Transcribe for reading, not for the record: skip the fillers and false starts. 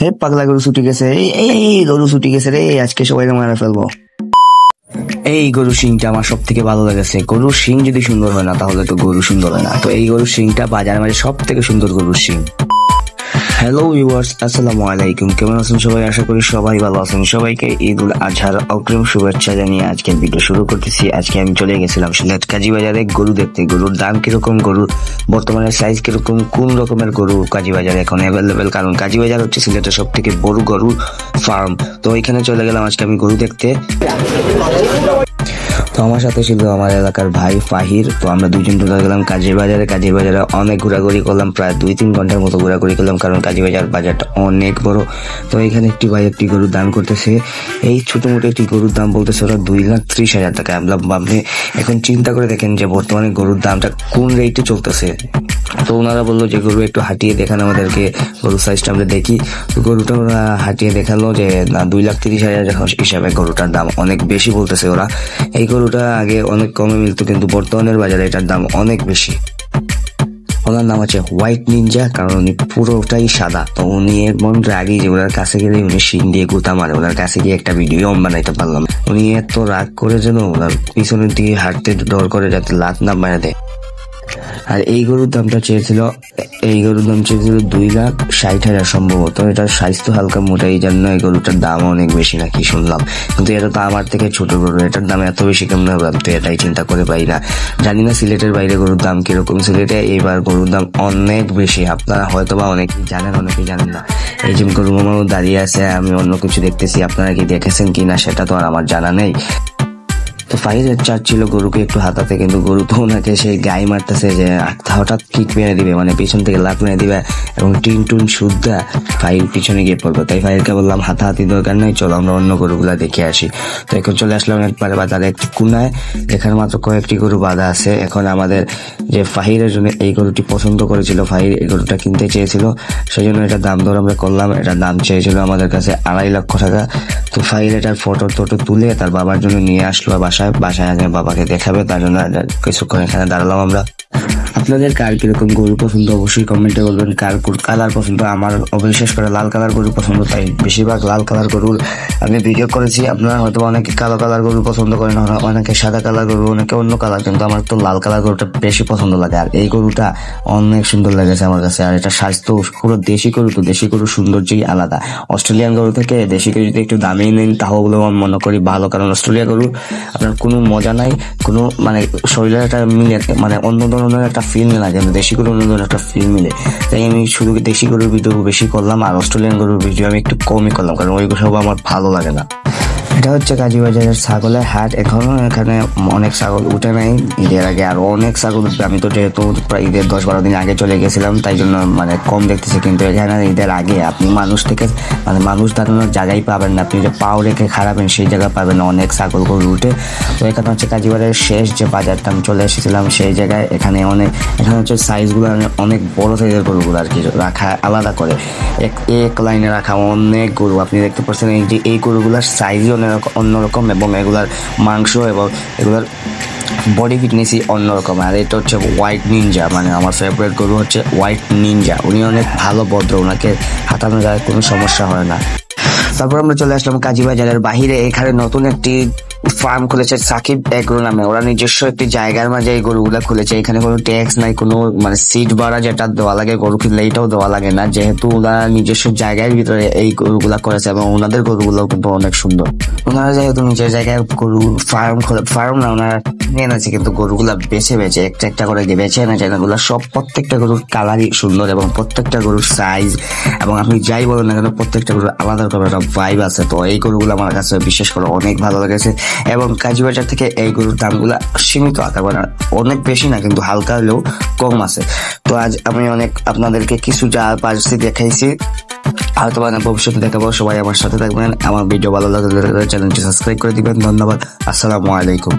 হে পাগলা গরু ছুটি গেছে, এই গরু ছুটি গেছে রে, আজকে সবাই মারা ফেলবো। এই গরুর শিংটা আমার সব থেকে ভালো লেগেছে। গরুর শিং যদি সুন্দর হয় না তাহলে তো গরু সুন্দর হয় না। তো এই গরুর শিংটা বাজারে মাঝে সব থেকে সুন্দর গরুর শিং। হ্যালো ভিউয়ার্স, আসসালামু আলাইকুম। কেমন আছেন সবাই? আশা করি সবাই ভালো আছেন। সবাইকে ঈদ উল আজহার অগ্রিম শুভেচ্ছা জানিয়ে আজকের ভিডিও শুরু করতেছি। আজকে আমি চলে গেছিলাম সিলেট কাজীবাজারে গরু দেখতে। গরুর দাম কিরকম, গরুর বর্তমানে সাইজ কিরকম, কোন রকমের গরু কাজীবাজারে এখন অ্যাভেলেবেল, কারণ কাজীবাজার হচ্ছে সিলেটের সব থেকে বড় গরুর ফার্ম। তো ওইখানে চলে গেলাম আজকে আমি গরু দেখতে। তো আমার সাথে ছিল আমার এলাকার ভাই ফাহির। তো আমরা দুইজন চলে গেলাম কাজীবাজারে। কাজীবাজারে অনেক ঘোরাঘুরি করলাম, প্রায় 2-3 ঘন্টার মতো ঘোরাঘুরি করলাম, কারণ কাজীবাজার বাজারটা অনেক বড়। তো এখানে একটি ভাই একটি গরুর দাম করতেছে। এই ছোট মোটো একটি গরুর দাম বলতেছে ওরা 2,30,000 টাকা। আপনি এখন চিন্তা করে দেখেন যে বর্তমানে গরুর দামটা কোন রেটে চলতেছে। তো ওনারা বললো যে গরু একটু হাঁটিয়ে দেখান আমাদেরকে, গরুর সাইজটা আমরা দেখি। তো গরুটা ওরা হাঁটিয়ে দেখালো যে না, 2,30,000 হিসাবে গরুটার দাম অনেক বেশি বলতেছে ওরা। এই গরুটা আগে অনেক কমে মিলতো, কিন্তু বর্তমানের বাজারে এটার দাম অনেক বেশি। ওনার নাম হচ্ছে হোয়াইট নিনজা, কারণ উনি পুরোটাই সাদা। তো উনি মন রাগি যে ওনার কাছে গেলে উনি শিং দিয়ে গুতা মারে। ওনার কাছে গিয়ে একটা ভিডিও বানাইতে পারলাম। উনি এত রাগ করে যেন ওনার পিছনের দিকে হাঁটতে ডর করে যাতে লাত না মারা দেয়। আর এই গরুর দামটা চেয়েছিল 2,60,000 সম্ভবত। এটার সাইজ তো হালকা মোটা, এই জন্য এই গরুটার দাম অনেক বেশি নাকি শুনলাম। কিন্তু এটা তো আমার থেকে ছোট গরু, এটার দাম এত বেশি কেমন হবে? তো এটাই চিন্তা করে পাই না। জানি না সিলেটের বাইরে গরুর দাম কিরকম। সিলেটে এইবার গরুর দাম অনেক বেশি। আপনারা হয়তো বা অনেকেই জানেন, অনেকেই জানেন না। এই যে গরু মামাও দাঁড়িয়ে আছে, আমি অন্য কিছু দেখতেছি। আপনারা কি দেখেছেন কিনা সেটা তো আর আমার জানা নেই। তো ফাহিরের চাচ্ছিল গরুকে একটু হাতাতে, কিন্তু গরু তো ওনাকে সেই গায়ে মারতেছে যে হঠাৎ কিক মেরে দিবে, মানে পিছন থেকে লাত মেরে দিবে এবং টিন শুদ্ধা ফাহির পিছনে গিয়ে পড়বে। তাই ফাহিরকে বললাম হাতাহাতি দরকার নেই, চলো আমরা অন্য গরুগুলা দেখে আসি। তো এখন চলে আসলাম একবারে বাজারে একটি কোনায়, যেখানে মাত্র কয়েকটি গরু বাঁধা আছে। এখন আমাদের যে ফাহিরের জন্য এই গরুটি পছন্দ করেছিল, ফাহির এই গরুটা কিনতে চেয়েছিল, সেই জন্য এটার দাম দর আমরা করলাম। এটার দাম চেয়েছিল আমাদের কাছে 2.5 লক্ষ টাকা। তো ফাহির এটার ফটো তুলে তার বাবার জন্য নিয়ে আসলো বাসায় আগে বাবাকে দেখাবে, তার জন্য কিছুক্ষণ এখানে দাঁড়ালাম আমরা। আপনাদের কার কিরকম গরু পছন্দ অবশ্যই কমেন্টে বলবেন। কার কালার পছন্দ? আমার বিশেষ করে লাল কালার গরু পছন্দ, তাই বেশিরভাগ লাল কালার গরুর আমি ভিডিও করেছি। আপনারা হয়তো অনেকে কালো কালার গরু পছন্দ করেন, অনেকে সাদা কালার গরু, অনেকে অন্য কালার, কিন্তু আমার তো লাল কালার গরুটা বেশি পছন্দ লাগে। আর এই গরুটা অনেক সুন্দর লেগেছে আমার কাছে। আর এটা স্বাস্থ্য পুরো দেশি গরু, তো দেশি গরুর সৌন্দর্যই আলাদা। অস্ট্রেলিয়ান গরু থেকে দেশি গরু যদি একটু দামি নেন তাহলে আমি মনে করি ভালো, কারণ অস্ট্রেলিয়া গরু আপনার কোনো মজা নাই, কোনো মানে শরীরের একটা মিলে, মানে অন্য ধরনের একটা ফিল মিলে, কিন্তু দেশি গরুর অন্য ধরনের একটা ফিল মিলে। তাই আমি শুধু দেশি গরুর ভিডিও বেশি করলাম, আর অস্ট্রেলিয়ান গরুর ভিডিও আমি একটু কমই করলাম, কারণ ওই সব আমার ভালো লাগে না। এটা হচ্ছে কাজীবাজারের ছাগলের হাট। এখনো এখানে অনেক ছাগল উঠে নাই, ঈদের আগে আরো অনেক ছাগল উঠবে। আমি তো যেহেতু প্রায় ঈদের 10-12 দিন আগে চলে গেছিলাম, তাই জন্য মানে কম দেখতেছি। কিন্তু এখানে ঈদের আগে আপনি মানুষ দাঁড়ানোর জায়গায় পাবেন না। আপনি যে পাও রেখে খারাপেন সেই জায়গা পাবেন না, অনেক ছাগল গরু উঠে। তো এখানে হচ্ছে কাজীবাজারের শেষ যে বাজারটা আমি চলে এসেছিলাম সেই জায়গায়। এখানে হচ্ছে সাইজগুলো অনেক বড় সাইজের গরুগুলো আর কি রাখা আলাদা করে, এক লাইনে রাখা অনেক গরু আপনি দেখতে পাচ্ছেন। এই যে এই গরুগুলার সাইজই অন্যরকম, এবং এগুলার মাংস এবং এগুলার বডি ফিটনেসই অন্যরকম। আর এটা হচ্ছে হোয়াইট নিনজা, মানে আমার ফেভারিট গরু হচ্ছে হোয়াইট নিনজা। উনি অনেক ভালো ভদ্র, ওনাকে হাঁটানো যায়, কোনো সমস্যা হয় না। তারপর আমরা চলে আসলাম কাজীবাজারের বাহিরে। এখানে নতুন একটি ফার্ম খুলেছে সাকিব এগ্রো নামে। ওরা নিজস্ব একটি জায়গার মাঝে এই গরুগুলা খুলেছে। এখানে কোনো ট্যাক্স নাই, কোনো মানে সিট ভাড়া যেটা দেওয়া লাগে গরু কিনলে এটাও দেওয়া লাগে না, যেহেতু ওরা নিজস্ব জায়গার ভিতরে এই গরুগুলা করেছে, এবং ওনাদের গরুগুলোও কিন্তু অনেক সুন্দর। ওনারা যেহেতু নিজের জায়গায় গরু ফার্ম না, ওনারা এনেছে, কিন্তু গরুগুলা বেছে একটা করে বেছে এনেছে। এগুলো সব প্রত্যেকটা গরুর কালারই সুন্দর, এবং প্রত্যেকটা গরুর সাইজ, এবং আপনি যাই বলেন না কেন প্রত্যেকটা গরুর আলাদা রকমের একটা ভাইব আছে। তো এই গরুগুলো আমার কাছে বিশেষ করে অনেক ভালো লেগেছে। এবং কাজীবাজার থেকে এই গরুর দামগুলো সীমিত আকার, মানে অনেক বেশি না, কিন্তু হালকা হলেও কম আছে। তো আজ আমি আপনাদেরকে কিছু যা পারছি দেখাইছি, হয়তো ভবিষ্যতে দেখাবো। সবাই আমার সাথে থাকবেন। আমার ভিডিও ভালো লাগলে চ্যানেলটি সাবস্ক্রাইব করে দিবেন। ধন্যবাদ। আসসালামু আলাইকুম।